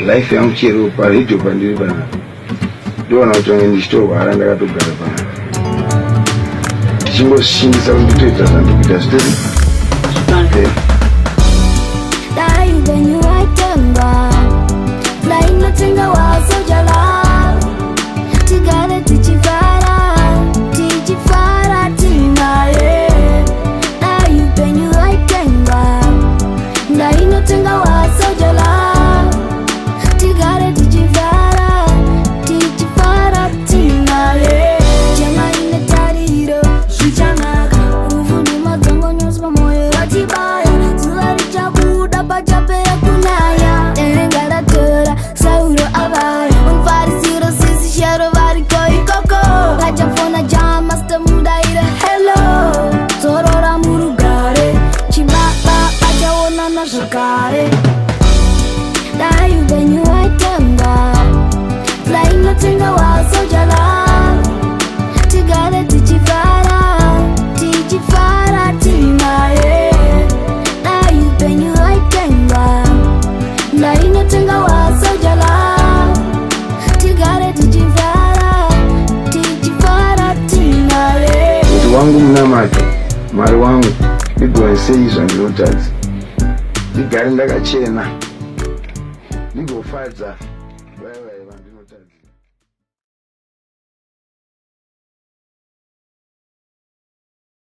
life yangu chero pale hicho pandiri bana. Ndio wanaotonga store baranda katogara bana. Chingo shingi sa nditoita ndikita story. Okay. Dai venyu aitamba. Dai notenga waso jala. Tigare tichifara timae. Dai venyu aitamba. Dai notenga waso jala. Tigare tichifara timae. Jama ina tariro, shichana. Uvuni madongo nyosba moyo watibaya. Zulari chabuda bajabe ya kunaya. Engara tora, sauro abaya. Unfarisiro sisi shero vari koi koko. Kachafona jama stamuda ira hello. Sorora murugare, chibaba ajaona na shakare. Dai venyu aitamba. Dai notenga waso jala. Tigare tichifara timae. Dai venyu aitamba. Dai notenga waso jala. Tigare tichifara timae. Mtu wangu mnamacho, mari wangu, nigwa nseizo ndirotazi. Ndigari ndakachena. Nigofadza.